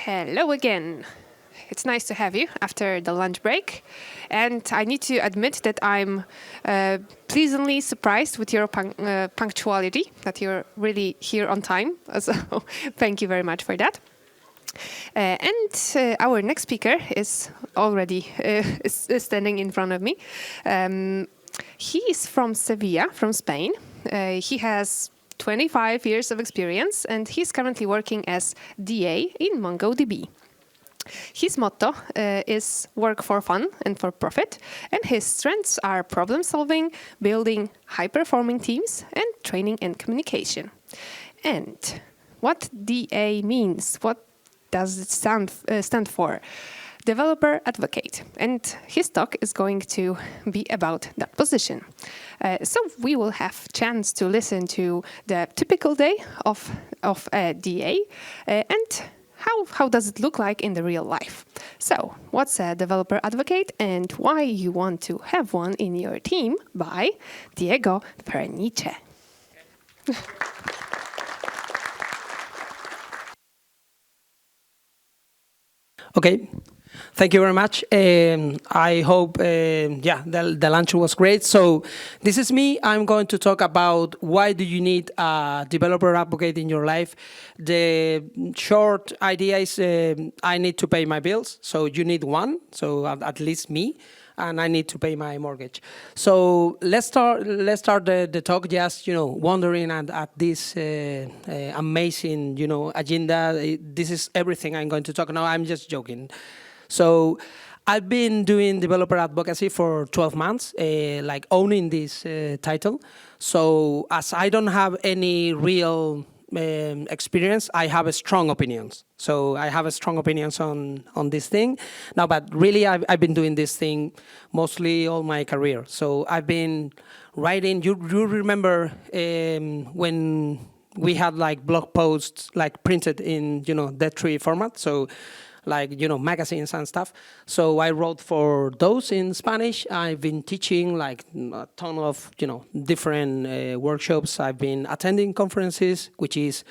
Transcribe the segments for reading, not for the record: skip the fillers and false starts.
Hello again. It's nice to have you after the lunch break. And I need to admit that I'm pleasantly surprised with your punctuality, that you're really here on time. So thank you very much for that. And our next speaker is already is standing in front of me. He is from Sevilla, from Spain. He has 25 years of experience, and he's currently working as DA in MongoDB. His motto is work for fun and for profit, and his strengths are problem solving, building high-performing teams, and training and communication. And what DA means, what does it stand for? Developer advocate, and his talk is going to be about that position. So we will have chance to listen to the typical day of a DA and how does it look like in the real life. So what's a developer advocate and why you want to have one in your team by Diego Freniche. Okay. Thank you very much. I hope, the lunch was great. So this is me. I'm going to talk about why do you need a developer advocate in your life. The short idea is I need to pay my bills, so you need one, so at least me, and I need to pay my mortgage. So let's start the talk just, wondering at this amazing, agenda. This is everything I'm going to talk now. I'm just joking. So I've been doing developer advocacy for 12 months, like owning this title. So as I don't have any real experience, I have strong opinions. So I have strong opinions on this thing. Now, but really, I've been doing this thing mostly all my career. So I've been writing. You remember when we had like blog posts like printed in D3 format. So like, magazines and stuff. So I wrote for those in Spanish. I've been teaching like a ton of, different workshops. I've been attending conferences, which is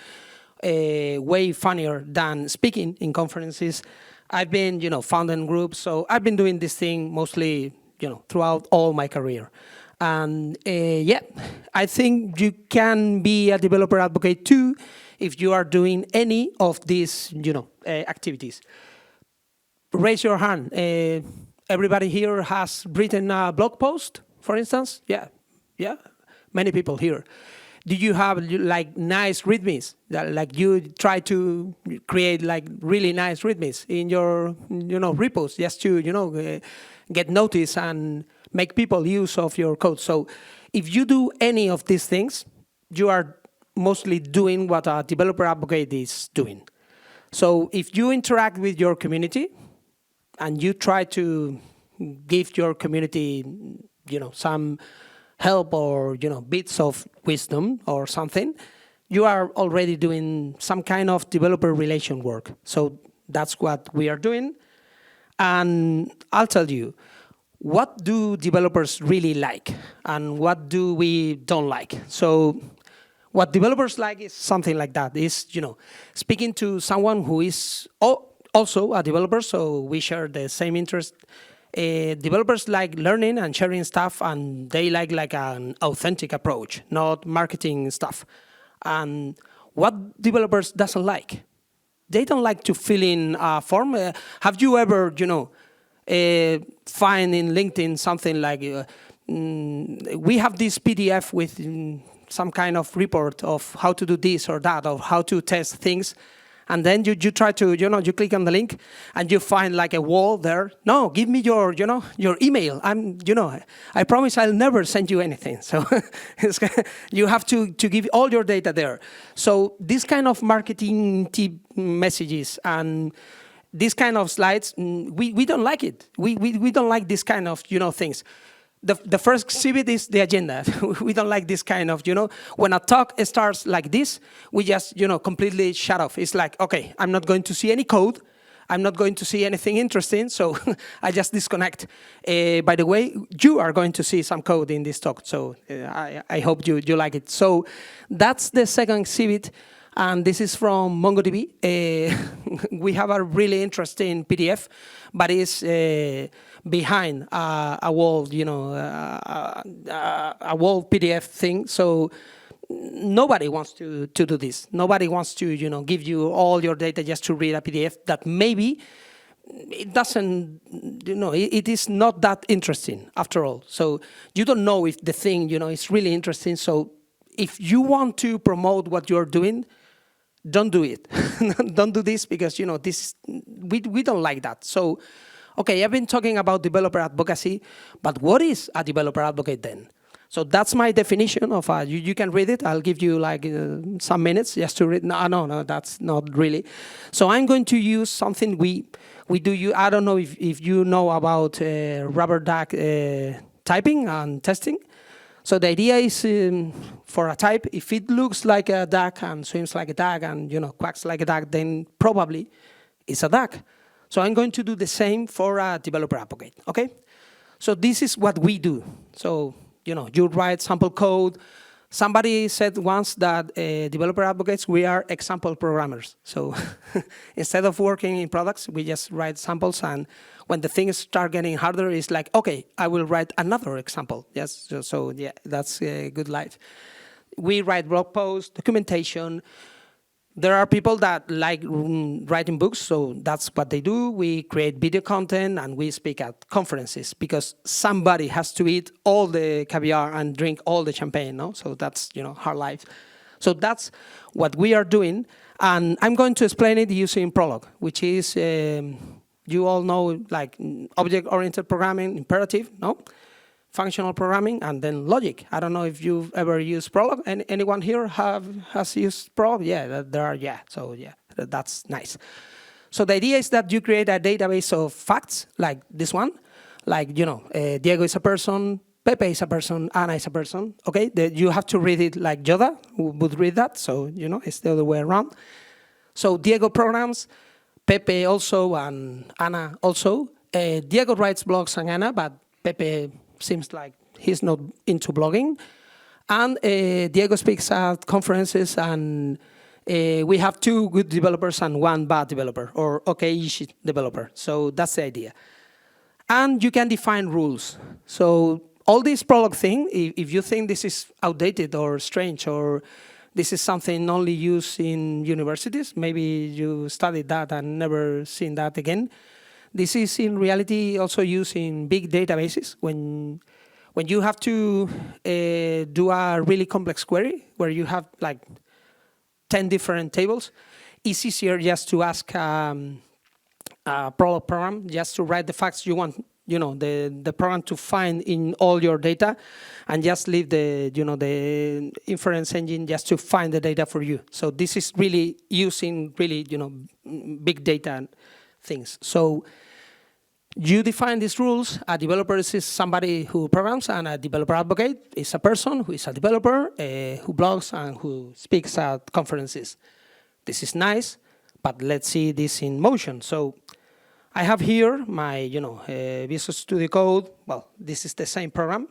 way funnier than speaking in conferences. I've been, founding groups. So I've been doing this thing mostly, throughout all my career. And I think you can be a developer advocate too if you are doing any of these, activities. Raise your hand. Everybody here has written a blog post, for instance? Yeah, many people here. Do you have like nice readmes? Like you try to create like really nice readmes in your, repos just to, get noticed and make people use of your code. So if you do any of these things, you are mostly doing what a developer advocate is doing. So if you interact with your community and you try to give your community, some help or, bits of wisdom or something, you are already doing some kind of developer relation work. So that's what we are doing. And I'll tell you, what do developers really like and what do we don't like? So what developers like is something like that. Is, speaking to someone who is also a developer, so we share the same interest. Developers like learning and sharing stuff, and they like an authentic approach, not marketing stuff. And what developers doesn't like? They don't like to fill in a form. Have you ever, find in LinkedIn something like, we have this PDF with some kind of report of how to do this or that, or how to test things. And then you try to, you click on the link and you find like a wall there. No, give me your, your email. I promise I'll never send you anything. So you have to give all your data there. So this kind of marketing tip messages and this kind of slides, we don't like it. We don't like this kind of, things. The first exhibit is the agenda. We don't like this kind of, when a talk starts like this, we just, completely shut off. It's like, okay, I'm not going to see any code. I'm not going to see anything interesting, so I just disconnect. By the way, you are going to see some code in this talk, so I hope you like it. So that's the second exhibit. and this is from MongoDB. We have a really interesting PDF, but it's behind a wall, a wall PDF thing. So nobody wants to do this. Nobody wants to, give you all your data just to read a PDF that maybe it doesn't, it is not that interesting after all. So you don't know if the thing, is really interesting. So if you want to promote what you're doing, don't do it. Don't do this because, this we don't like that. So, okay, I've been talking about developer advocacy, but what is a developer advocate then? So that's my definition of you can read it. I'll give you like some minutes just to read. No, that's not really. So I'm going to use something we do. I don't know if you know about rubber duck typing and testing. So the idea is for a type, if it looks like a duck and swims like a duck and quacks like a duck, then probably it's a duck. So I'm going to do the same for a developer advocate. Okay. So this is what we do. So you write sample code. Somebody said once that developer advocates, we are example programmers. So instead of working in products, we just write samples. And when the things start getting harder, it's like, okay, I will write another example. Yes. So yeah, that's a good life. We write blog posts, documentation. There are people that like writing books, so that's what they do. We create video content and we speak at conferences because somebody has to eat all the caviar and drink all the champagne, no? So that's, hard life. So that's what we are doing. And I'm going to explain it using Prolog, which is, you all know, like object-oriented programming, imperative, no? Functional programming, and then logic. I don't know if you've ever used Prolog. Anyone here has used Prolog? Yeah, there are, yeah. So yeah, that's nice. So the idea is that you create a database of facts, like this one. Like, Diego is a person, Pepe is a person, Ana is a person. Okay, you have to read it like Yoda would read that. So, it's the other way around. So Diego programs, Pepe also, and Ana also. Diego writes blogs and Ana, but Pepe seems like he's not into blogging. And Diego speaks at conferences, and we have 2 good developers and 1 bad developer, or okay-ish developer. So that's the idea. And you can define rules. So all this Prolog thing, if you think this is outdated or strange, or this is something only used in universities, maybe you studied that and never seen that again. This is in reality also used in big databases when you have to do a really complex query where you have like 10 different tables. It's easier just to ask a Prolog program just to write the facts you want, the program to find in all your data, and just leave the inference engine just to find the data for you. So this is really using really big data things. So you define these rules. A developer is somebody who programs, and a developer advocate is a person who is a developer, who blogs and who speaks at conferences. This is nice, but let's see this in motion. So I have here my Visual Studio Code. Well, this is the same program.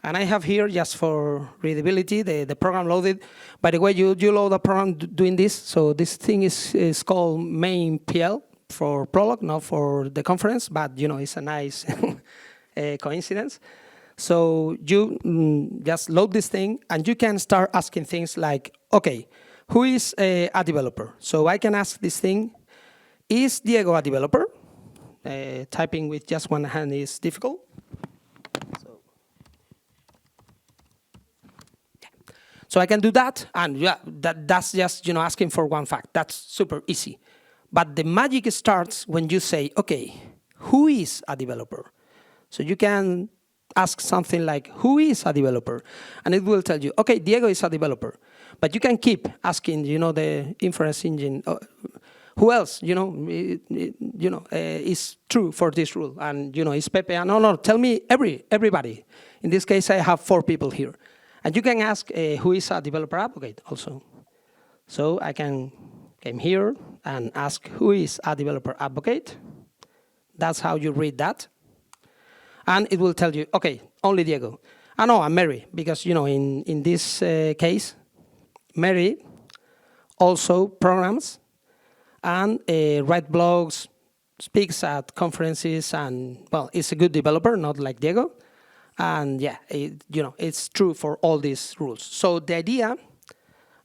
And I have here, just for readability, the program loaded. By the way, you load a program doing this. So this thing is called main PL for Prolog, not for the conference, but it's a nice coincidence. So you just load this thing, and you can start asking things like, okay, who is a developer? So I can ask this thing, is Diego a developer? Typing with just one hand is difficult. So I can do that, and yeah, that's just asking for one fact. That's super easy. But the magic starts when you say, okay, who is a developer? So you can ask something like, who is a developer? And it will tell you, okay, Diego is a developer. But you can keep asking, the inference engine, who else, is true for this rule? And, is Pepe? And no, tell me everybody. In this case, I have 4 people here. And you can ask who is a developer advocate also. So I can come here and ask who is a developer advocate. That's how you read that. And it will tell you, okay, only Diego. No, I'm Mary, because in this case, Mary also programs and write blogs, speaks at conferences, and well, is a good developer, not like Diego. And yeah, it's true for all these rules. So the idea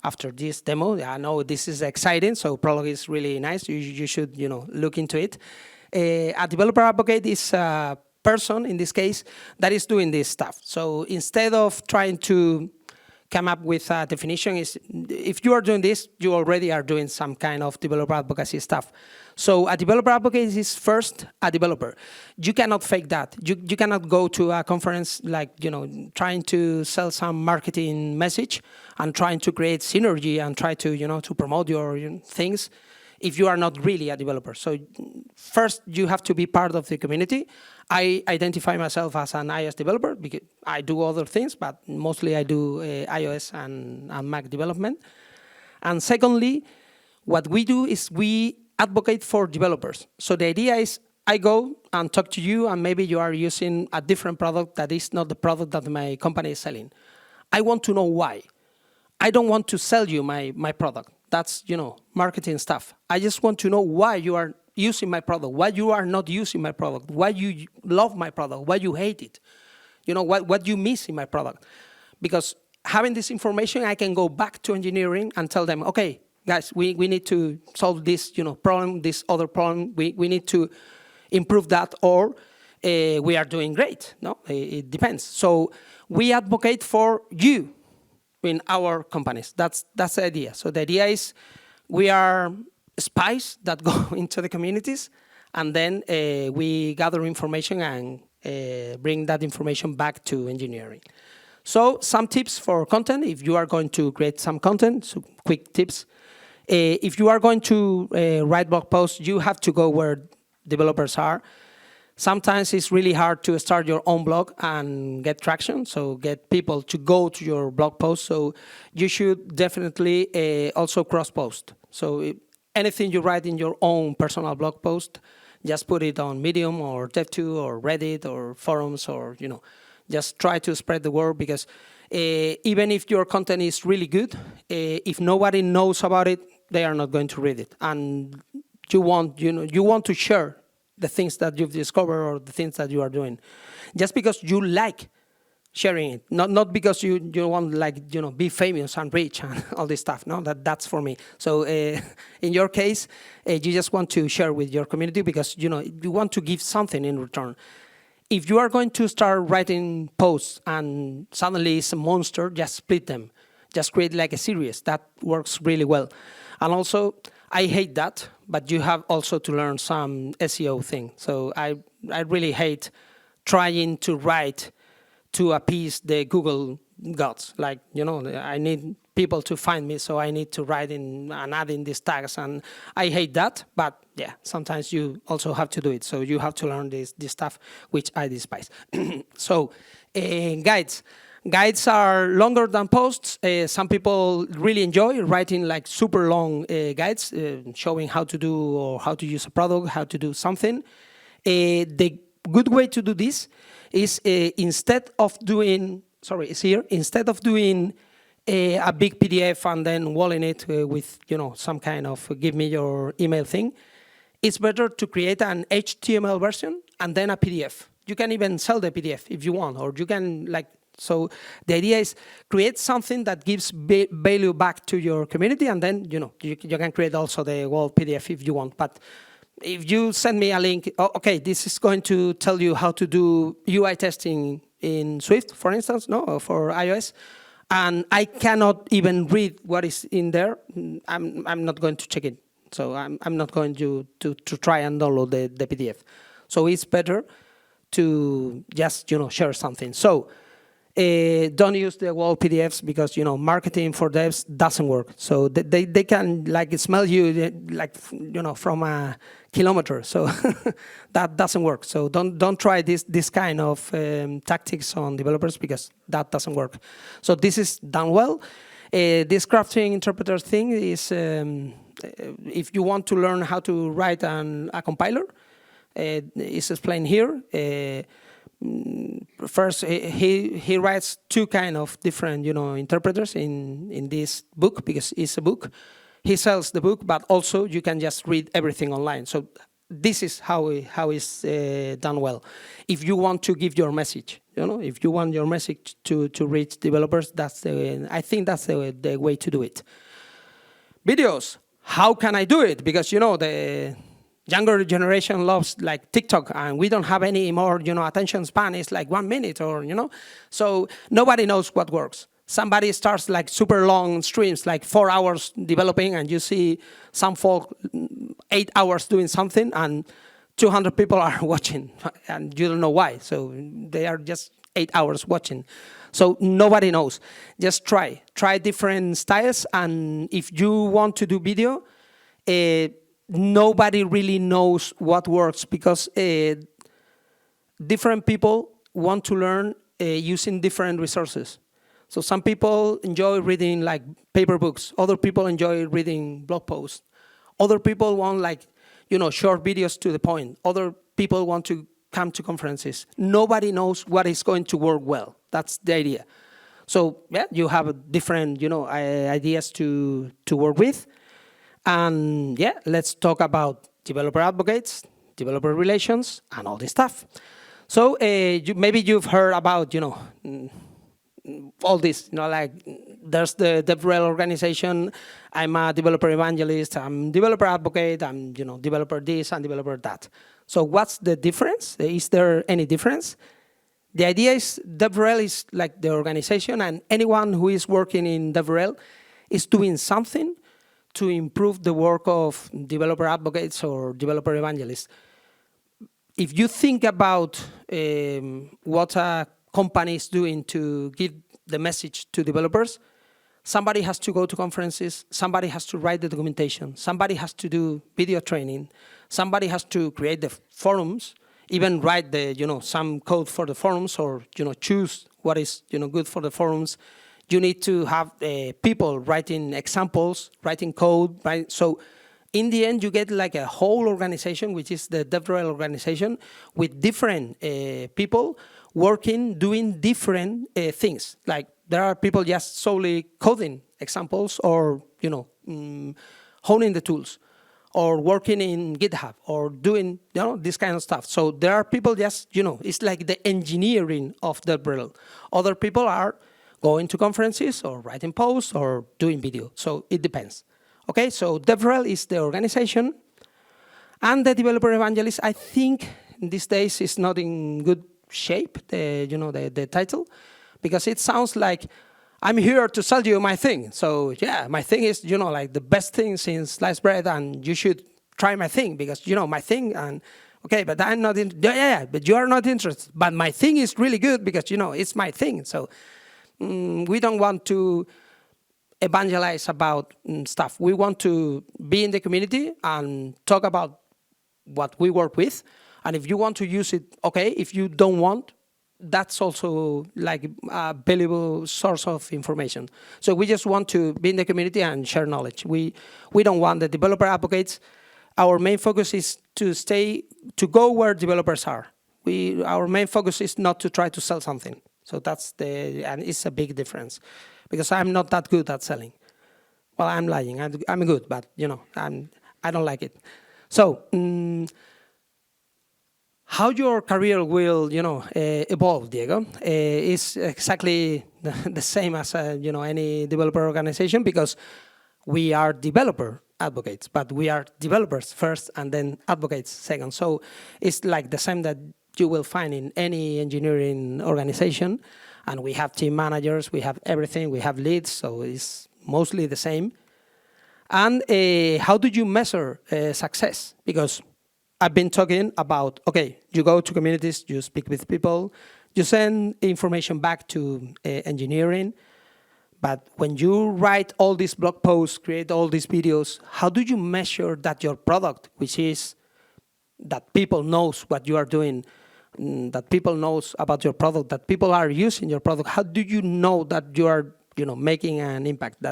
after this demo, I know this is exciting, so Prolog is really nice. You should look into it. A developer advocate is a person, in this case, that is doing this stuff. So instead of trying to come up with a definition, if you are doing this, you already are doing some kind of developer advocacy stuff. So a developer advocate is first a developer. You cannot fake that. You cannot go to a conference like, trying to sell some marketing message and trying to create synergy and try to, to promote your things if you are not really a developer. So first, you have to be part of the community. I identify myself as an iOS developer because I do other things, but mostly I do iOS and Mac development. And secondly, what we do is we advocate for developers. So the idea is I go and talk to you, and maybe you are using a different product that is not the product that my company is selling. I want to know why. I don't want to sell you my product. That's, marketing stuff. I just want to know why you are using my product, why you are not using my product, why you love my product, why you hate it, what you miss in my product. Because having this information, I can go back to engineering and tell them, okay, guys, we need to solve this problem, this other problem. We need to improve that, or we are doing great. No, it depends. So we advocate for you in our companies. That's the idea. So the idea is we are spies that go into the communities, and then we gather information and bring that information back to engineering. So some tips for content, if you are going to create some content, so quick tips. If you are going to write blog posts, you have to go where developers are. Sometimes it's really hard to start your own blog and get traction, so get people to go to your blog post. So you should definitely also cross-post. So anything you write in your own personal blog post, just put it on Medium or Dev2 or Reddit or forums, or just try to spread the word, because even if your content is really good, if nobody knows about it, they are not going to read it. And you want to share the things that you've discovered or the things that you are doing, just because you like sharing it, not because you want be famous and rich and all this stuff. No, that's for me. So in your case, you just want to share with your community because you want to give something in return. If you are going to start writing posts and suddenly it's a monster, just split them. Just create like a series. That works really well. And also, I hate that, but you have also to learn some SEO thing. So I really hate trying to write to appease the Google gods. Like, I need people to find me, so I need to write in and add in these tags. And I hate that, but yeah, sometimes you also have to do it. So you have to learn this stuff, which I despise. So guides. Guides are longer than posts. Some people really enjoy writing like super long guides, showing how to do or how to use a product, how to do something. The good way to do this is instead of doing a big PDF and then walling it with some kind of give me your email thing, it's better to create an HTML version and then a PDF. You can even sell the PDF if you want, or you can So the idea is create something that gives value back to your community, and then you can create also the whole PDF if you want. But if you send me a link, okay, this is going to tell you how to do UI testing in Swift, for instance, or for iOS, and I cannot even read what is in there, I'm not going to check it. So I'm not going to try and download the PDF. So it's better to just share something. So don't use the wall PDFs because marketing for devs doesn't work. So they can smell you from a kilometer. So that doesn't work. So don't try this kind of tactics on developers because that doesn't work. So this is done well. This crafting interpreter thing is if you want to learn how to write a compiler, it's explained here. First, he writes two kind of different interpreters in this book because it's a book. he sells the book, but also you can just read everything online. So this is how it's done well. If you want to give your message, if you want your message to reach developers, I think that's the way to do it. Videos, how can I do it? Because the younger generation loves like TikTok, and we don't have any more attention span. It's like 1 minute or so nobody knows what works. Somebody starts like super long streams, like 4 hours developing, and you see some folk 8 hours doing something, and 200 people are watching, and you don't know why. So they are just 8 hours watching. So nobody knows. Just try different styles, and if you want to do video, nobody really knows what works, because different people want to learn using different resources. So some people enjoy reading like paper books. Other people enjoy reading blog posts. Other people want short videos to the point. Other people want to come to conferences. Nobody knows what is going to work well. That's the idea. So yeah, you have different ideas to work with. And yeah, let's talk about developer advocates, developer relations, and all this stuff. So maybe you've heard about all this, like there's the DevRel organization. I'm a developer evangelist. I'm developer advocate. I'm developer this and developer that. So what's the difference? Is there any difference? The idea is DevRel is like the organization, and anyone who is working in DevRel is doing something to improve the work of developer advocates or developer evangelists. If you think about what a company is doing to give the message to developers, somebody has to go to conferences, somebody has to write the documentation, somebody has to do video training, somebody has to create the forums, even write some code for the forums, or choose what is good for the forums. You need to have people writing examples, writing code, right? So in the end, you get like a whole organization, which is the DevRel organization, with different people working, doing different things. Like there are people just solely coding examples, or honing the tools, or working in GitHub, or doing this kind of stuff. So there are people just it's like the engineering of DevRel. Other people are going to conferences, or writing posts, or doing video. So it depends. Okay, so DevRel is the organization, and the developer evangelist, I think these days is not in good shape, the title, because it sounds like I'm here to sell you my thing. So yeah, my thing is like the best thing since sliced bread, and you should try my thing because my thing. And okay, but I'm not in. Yeah, but you are not interested. But my thing is really good because it's my thing. So we don't want to evangelize about stuff. We want to be in the community and talk about what we work with. And if you want to use it, okay. If you don't want, that's also like a valuable source of information. So we just want to be in the community and share knowledge. We don't want the developer advocates. Our main focus is to go where developers are. Our main focus is not to try to sell something. So and it's a big difference, because I'm not that good at selling. Well, I'm lying. I'm good, but I don't like it. So how your career will evolve, Diego, is exactly the same as any developer organization, because we are developer advocates, but we are developers first and then advocates second. So it's like the same that you will find in any engineering organization. And we have team managers, we have everything, we have leads, so it's mostly the same. And how do you measure success? Because I've been talking about, okay, you go to communities, you speak with people, you send information back to engineering. But when you write all these blog posts, create all these videos, how do you measure that your product, which is that people knows what you are doing, that people knows about your product, that people are using your product, how do you know that you are making an impact?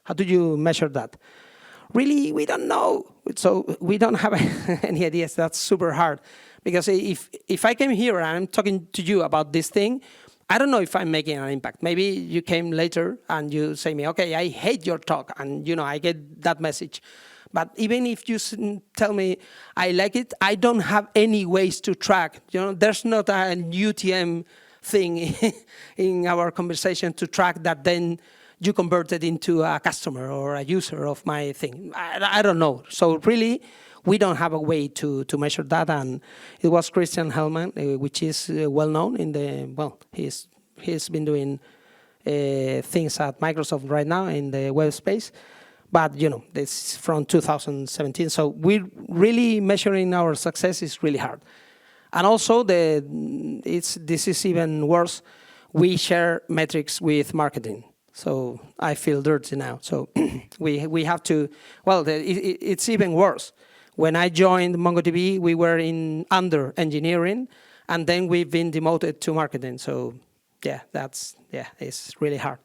How do you measure that? Really, we don't know. So we don't have any ideas. That's super hard. Because if I came here and I'm talking to you about this thing, I don't know if I'm making an impact. Maybe you came later and you say me, okay, I hate your talk, and I get that message. But even if you tell me I like it, I don't have any ways to track. There's not an UTM thing in our conversation to track that then you convert it into a customer or a user of my thing. I don't know. So really, we don't have a way to measure that. And it was Christian Hellman, which is well known in he's been doing things at Microsoft right now in the web space. But this is from 2017. So we're really measuring our success is really hard. And also this is even worse. We share metrics with marketing. So I feel dirty now. So we have to, it's even worse. When I joined MongoDB, we were under engineering, and then we've been demoted to marketing. So it's really hard.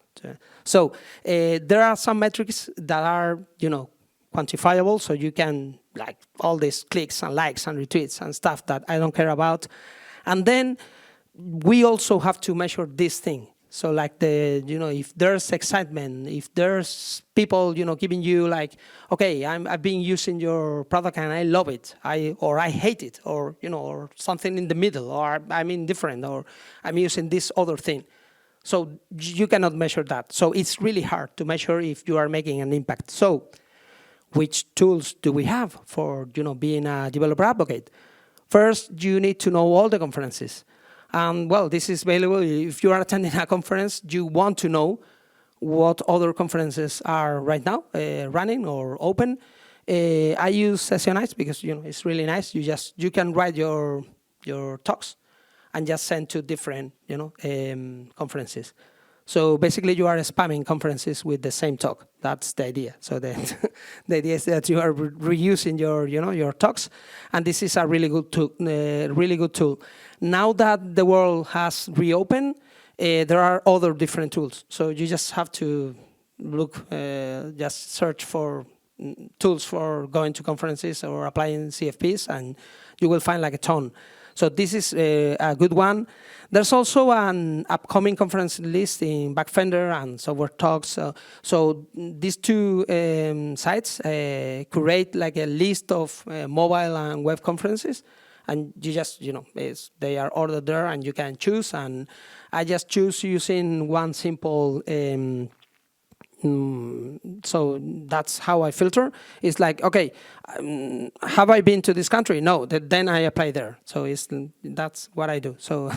So there are some metrics that are, quantifiable. So you can, like all these clicks and likes and retweets and stuff that I don't care about. And then we also have to measure this thing. So like if there's excitement, if there's people, giving you like, okay, I've been using your product and I love it, or I hate it, or, or something in the middle, or I'm indifferent, or I'm using this other thing. So you cannot measure that. So it's really hard to measure if you are making an impact. So which tools do we have for, being a developer advocate? First, you need to know all the conferences. And this is available. If you are attending a conference, you want to know what other conferences are right now running or open. I use Sessionize because it's really nice. You can write your talks and just send to different conferences. So basically, you are spamming conferences with the same talk. That's the idea. So the idea is that you are reusing your talks, and this is a really good tool. Now that the world has reopened, there are other different tools. So you just have to look, just search for tools for going to conferences or applying CFPs, and you will find like a ton. So this is a good one. There's also an upcoming conference list in Backfender and Software Talks. So these two sites curate like a list of mobile and web conferences. And you just, they are ordered there and you can choose. And I just choose using one simple so that's how I filter. It's like, okay, have I been to this country? No, then I apply there. So that's what I do. So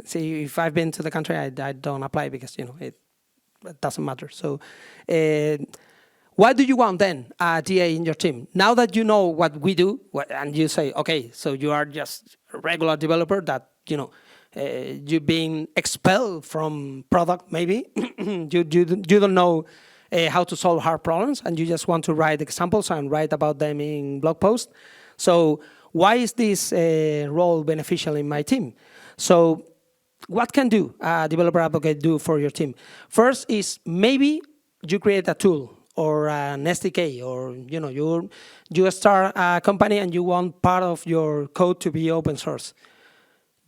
see, if I've been to the country, I don't apply because, it doesn't matter. So what do you want then, a TA in your team? Now that you know what we do, and you say, okay, so you are just a regular developer that, you're being expelled from product, maybe. you don't know how to solve hard problems, and you just want to write examples and write about them in blog posts. So why is this role beneficial in my team? So what can a developer advocate do for your team? First is maybe you create a tool or an SDK, or you start a company and you want part of your code to be open source.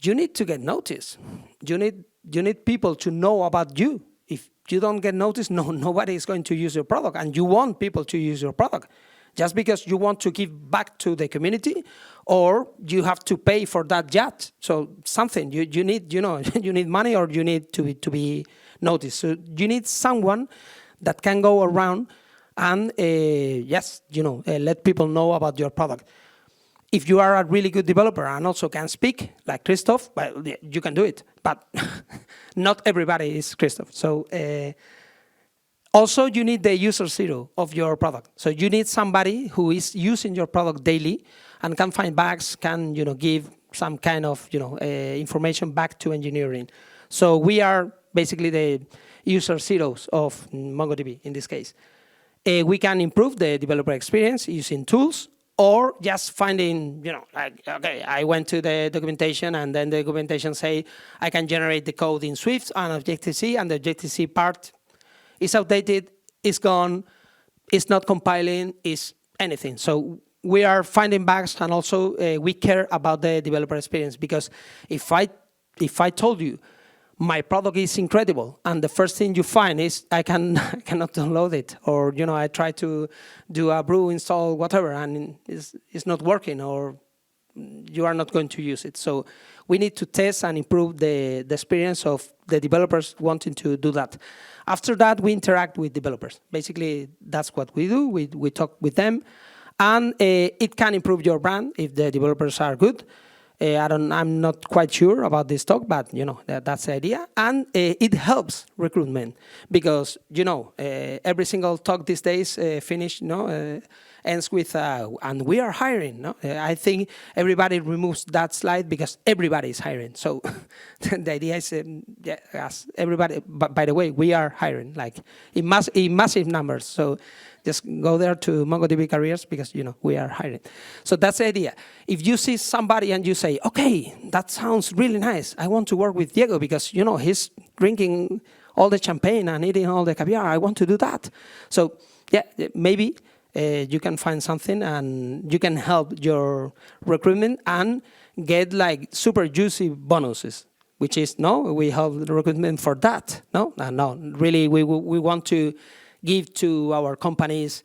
You need to get noticed. You need people to know about you. If you don't get noticed, nobody is going to use your product, and you want people to use your product. Just because you want to give back to the community, or you have to pay for that yacht. So something you need, you need money, or you need to be noticed. So you need someone that can go around and let people know about your product. If you are a really good developer and also can speak, like Christoph, well, you can do it. But not everybody is Christoph. So also, you need the user zero of your product. So you need somebody who is using your product daily and can find bugs, can give some kind of information back to engineering. So we are basically the user zeros of MongoDB in this case. We can improve the developer experience using tools, or just finding, like, okay, I went to the documentation and then the documentation say I can generate the code in Swift and Objective-C, and the Objective-C part is outdated, is gone, it's not compiling, is anything. So we are finding bugs, and also we care about the developer experience, because if I told you my product is incredible, and the first thing you find is I cannot download it, or I try to do a brew install whatever, and it's not working, or you are not going to use it. So we need to test and improve the experience of the developers wanting to do that. After that, we interact with developers. Basically, that's what we do. We talk with them, and it can improve your brand if the developers are good. I'm not quite sure about this talk, but that's the idea, and it helps recruitment because every single talk these days ends with and we are hiring. No, I think everybody removes that slide because everybody is hiring. So the idea is yes, everybody. But by the way, we are hiring like in massive numbers. So just go there to MongoDB careers because we are hiring. So that's the idea. If you see somebody and you say, okay, that sounds really nice, I want to work with Diego because he's drinking all the champagne and eating all the caviar, I want to do that. So yeah, maybe you can find something and you can help your recruitment and get like super juicy bonuses, which is we help the recruitment for that. No, really we want to give to our companies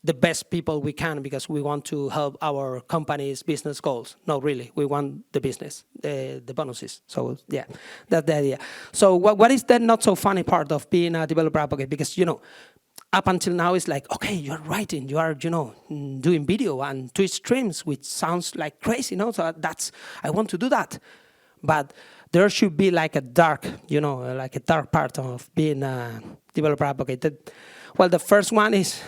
the best people we can because we want to help our company's business goals. No, really, we want the business, the bonuses. So yeah, that's the idea. So what is the not so funny part of being a developer advocate? Because up until now it's like, okay, you're writing, you are doing video and Twitch streams, which sounds like crazy. So I want to do that, but there should be like a dark, like a dark part of being a developer advocate. Well, the first one is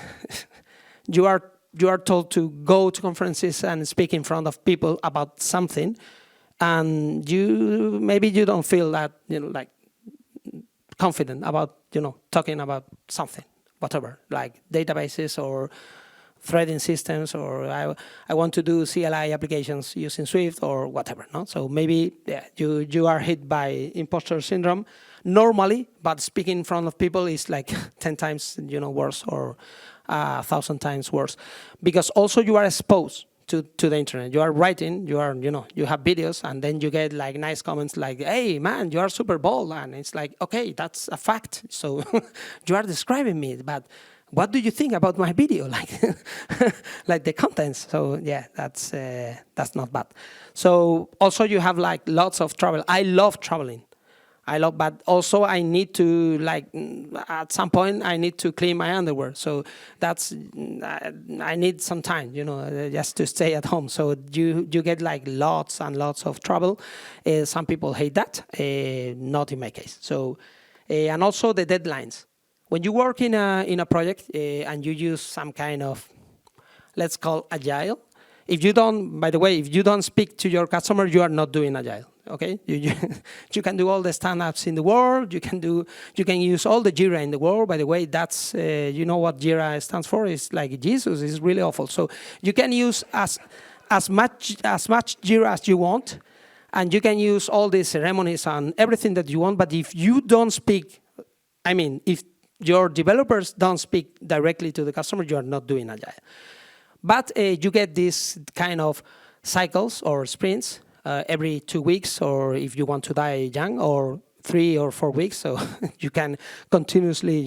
you are told to go to conferences and speak in front of people about something, and maybe you don't feel that like confident about talking about something, whatever, like databases or threading systems, or I want to do CLI applications using Swift or whatever. No, so maybe you are hit by imposter syndrome normally, but speaking in front of people is like 10 times worse or 1,000 times worse, because also you are exposed to the internet. You are writing, you have videos, and then you get like nice comments like, hey man, you are super bold, and it's like, okay, that's a fact. So you are describing me, but what do you think about my video? Like, like the contents. So yeah, that's not bad. So also you have like lots of travel. I love traveling. But also I need to at some point I need to clean my underwear. So I need some time, just to stay at home. So you get like lots and lots of trouble. Some people hate that, not in my case. So and also the deadlines. When you work in a project and you use some kind of, let's call agile. If you don't speak to your customer, you are not doing agile. Okay, you can do all the stand-ups in the world. You can use all the Jira in the world. By the way, that's what Jira stands for. It's like Jesus. It's really awful. So you can use as much Jira as you want, and you can use all these ceremonies and everything that you want. But if you don't speak, if your developers don't speak directly to the customer, you are not doing agile. But you get these kind of cycles or sprints every 2 weeks, or if you want to die young, or 3 or 4 weeks. So you can continuously,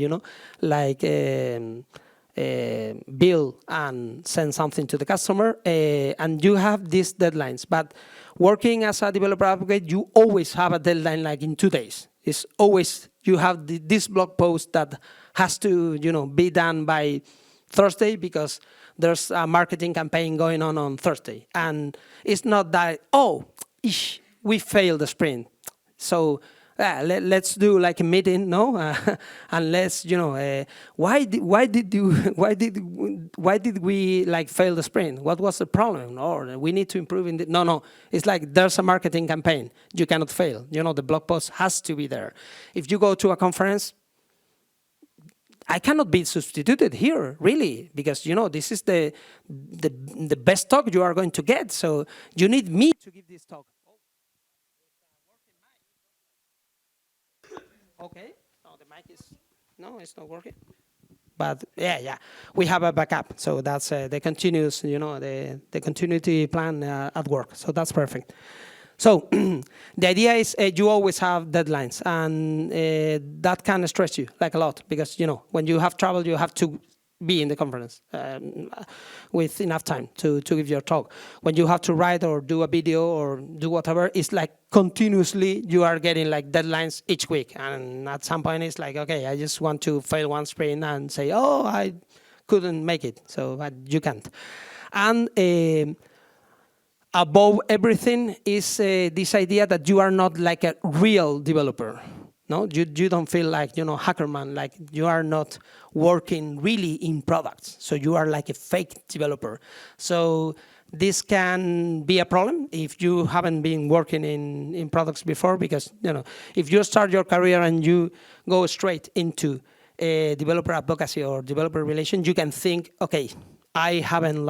build and send something to the customer, and you have these deadlines. But working as a developer advocate, you always have a deadline, like in 2 days. It's always you have this blog post that has to, be done by Thursday because there's a marketing campaign going on Thursday. And it's not that, we failed the sprint. So let's do like a meeting, no? And let's, why did we like fail the sprint? What was the problem? Or we need to improve in the, no. It's like there's a marketing campaign. You cannot fail. The blog post has to be there. If you go to a conference, I cannot be substituted here, really, because this is the best talk you are going to get. So you need me to give this talk. Okay. No, the mic is it's not working. But yeah, we have a backup. So that's the continuous, the continuity plan at work. So that's perfect. So the idea is you always have deadlines, and that can stress you like a lot because when you have travel, you have to be in the conference with enough time to give your talk. When you have to write or do a video or do whatever, it's like continuously you are getting like deadlines each week, and at some point it's like, okay, I just want to fail one sprint and say, oh, I couldn't make it, so but you can't. And above everything is this idea that you are not like a real developer. No, you don't feel like, hackerman, like you are not working really in products. So you are like a fake developer. So this can be a problem if you haven't been working in products before, because, if you start your career and you go straight into developer advocacy or developer relations, you can think, okay, I haven't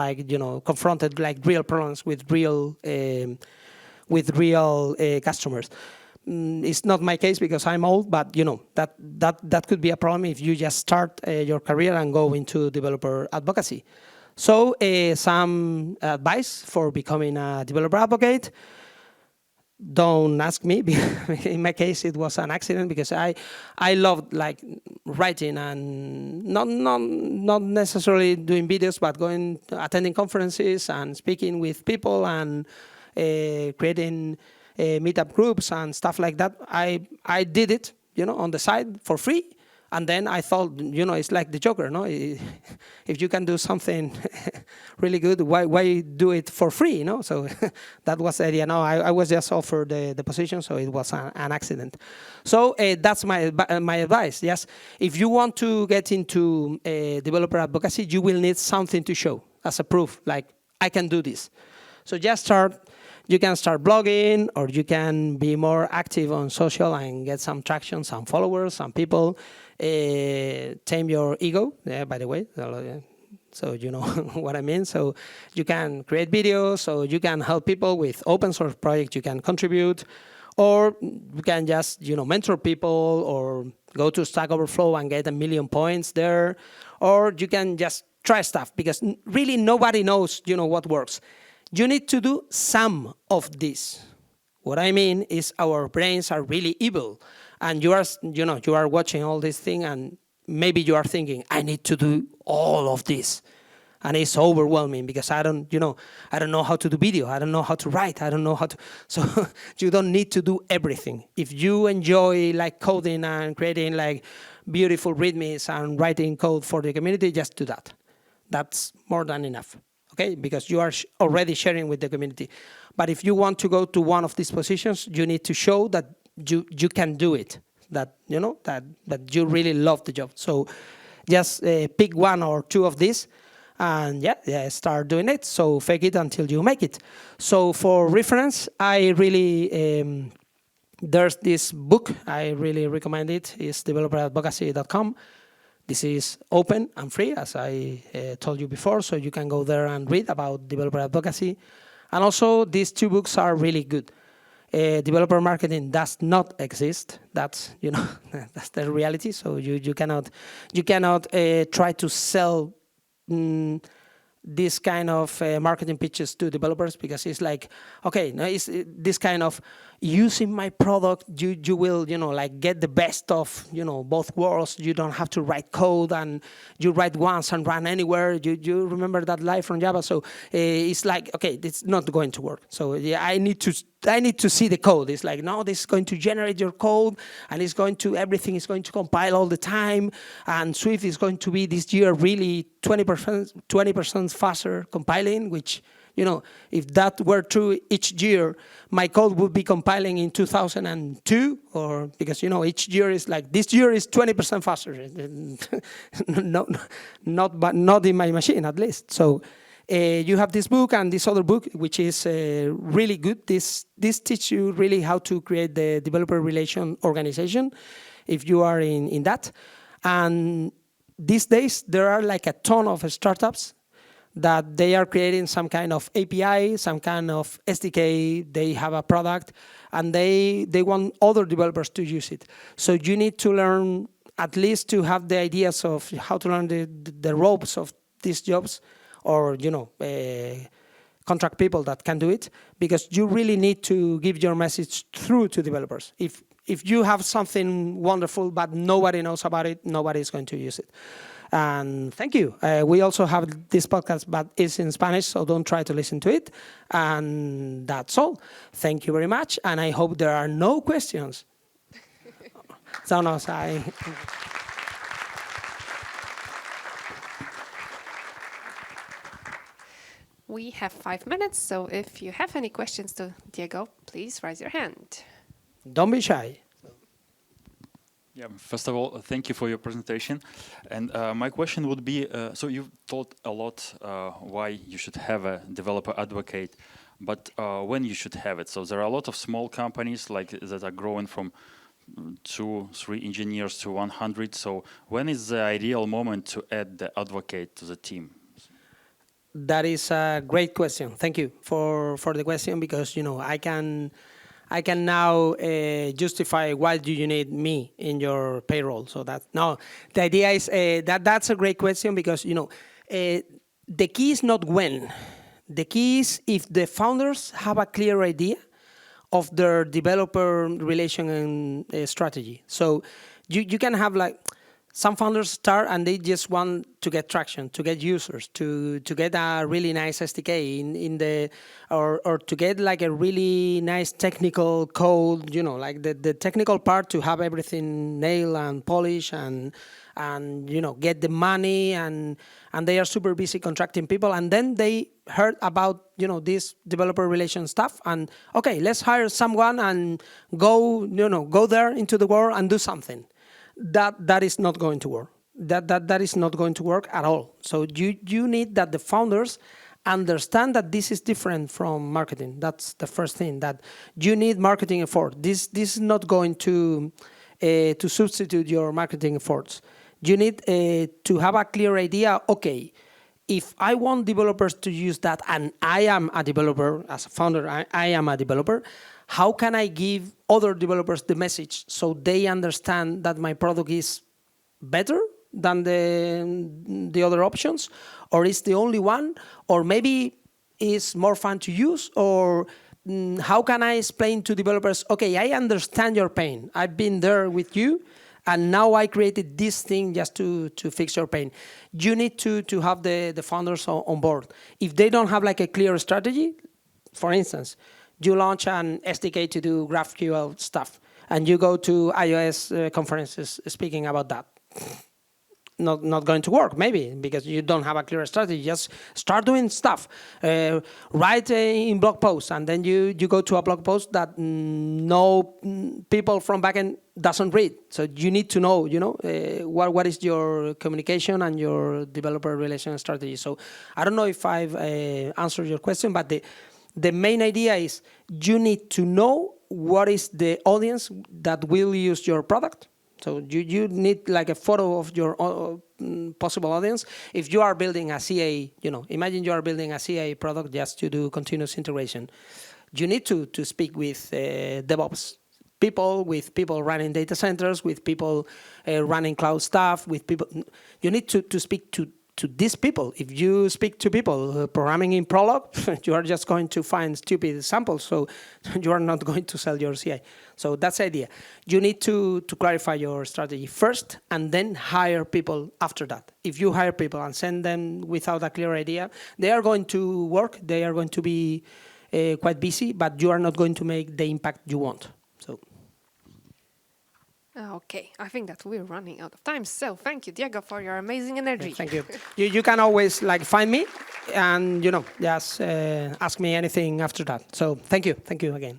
confronted like real problems with real customers. It's not my case because I'm old, but that could be a problem if you just start your career and go into developer advocacy. So some advice for becoming a developer advocate. Don't ask me. In my case, it was an accident because I loved like writing and not necessarily doing videos, but attending conferences and speaking with people and creating meetup groups and stuff like that. I did it, on the side for free. And then I thought, it's like the Joker, no? If you can do something really good, why do it for free, So that was the idea. No, I was just offered the position, so it was an accident. So that's my advice. Yes, if you want to get into developer advocacy, you will need something to show as a proof, like I can do this. So just start. You can start blogging, or you can be more active on social and get some traction, some followers, some people. Tame your ego, by the way, so you know what I mean. So you can create videos, so you can help people with open source projects, you can contribute, or you can just mentor people, or go to Stack Overflow and get 1 million points there, or you can just try stuff, because really nobody knows what works. You need to do some of this. What I mean is our brains are really evil, and you are watching all this thing, and maybe you are thinking, I need to do all of this, and it's overwhelming because I don't know how to do video, I don't know how to write, I don't know how to. So you don't need to do everything. If you enjoy like coding and creating like beautiful readmes and writing code for the community, just do that. That's more than enough. Okay, because you are already sharing with the community. But if you want to go to one of these positions, you need to show that you can do it, that that you really love the job. So just pick one or two of these, and start doing it. So fake it until you make it. So for reference, I really there's this book I really recommend. It's developeradvocacy.com. This is open and free, as I told you before, so you can go there and read about developer advocacy. And also, these two books are really good. Developer marketing does not exist. That's that's the reality. So you cannot try to sell this kind of marketing pitches to developers, because it's like, okay, no, it's this kind of using my product, you will like get the best of both worlds. You don't have to write code, and you write once and run anywhere. You remember that life from Java. So it's like, okay, it's not going to work. So I need to see the code. It's like, no, this is going to generate your code, and everything is going to compile all the time, and Swift is going to be this year really 20% faster compiling, which if that were true each year, my code would be compiling in 2002, or because each year is like, this year is 20% faster. not in my machine, at least. So you have this book and this other book, which is really good. This teaches you really how to create the developer relation organization, if you are in that. And these days there are like a ton of startups that they are creating some kind of API, some kind of SDK. They have a product, and they want other developers to use it. So you need to learn, at least to have the ideas of how to learn the ropes of these jobs, or contract people that can do it, because you really need to give your message through to developers. If you have something wonderful but nobody knows about it, nobody is going to use it. And thank you. We also have this podcast, but it's in Spanish, so don't try to listen to it. And that's all. Thank you very much, and I hope there are no questions. So no, We have 5 minutes, so if you have any questions to Diego, please raise your hand. Don't be shy. Yeah, first of all, thank you for your presentation. And my question would be, so you've taught a lot why you should have a developer advocate, but when you should have it. So there are a lot of small companies like that are growing from 2, 3 engineers to 100. So when is the ideal moment to add the advocate to the team? That is a great question. Thank you for the question, because I can now justify why do you need me in your payroll. So the idea is that's a great question, because the key is not when. The key is if the founders have a clear idea of their developer relation and strategy. So you can have some founders start and they just want to get traction, to get users, to get a really nice SDK in the or to get a really nice technical code, like the technical part, to have everything nailed and polished and get the money, and they are super busy contracting people, and then they heard about this developer relation stuff, and okay, let's hire someone and go there into the world and do something. That is not going to work. That is not going to work at all. So you need that the founders understand that this is different from marketing. That's the first thing, that you need marketing effort. This is not going to substitute your marketing efforts. You need to have a clear idea. Okay, if I want developers to use that, and I am a developer as a founder, I am a developer. How can I give other developers the message so they understand that my product is better than the other options, or is the only one, or maybe is more fun to use, or how can I explain to developers, okay, I understand your pain. I've been there with you, and now I created this thing just to fix your pain. You need to have the founders on board. If they don't have a clear strategy, for instance, you launch an SDK to do GraphQL stuff, and you go to iOS conferences speaking about that. Not going to work, maybe, because you don't have a clear strategy. Just start doing stuff. Write in blog posts, and then you go to a blog post that no people from backend doesn't read. So you need to know, what is your communication and your developer relation strategy. So I don't know if I've answered your question, but the main idea is you need to know what is the audience that will use your product. So you need a photo of your possible audience. If you are building a CA, imagine you are building a CA product just to do continuous integration. You need to speak with DevOps people, with people running data centers, with people running cloud stuff, with people. You need to speak to these people. If you speak to people programming in Prolog, you are just going to find stupid samples, so you are not going to sell your CI. So that's the idea. You need to clarify your strategy first, and then hire people after that. If you hire people and send them without a clear idea, they are going to work, they are going to be quite busy, but you are not going to make the impact you want. So. Okay, I think that we're running out of time. So thank you, Diego, for your amazing energy. Thank you. You can always find me and just ask me anything after that. So thank you again.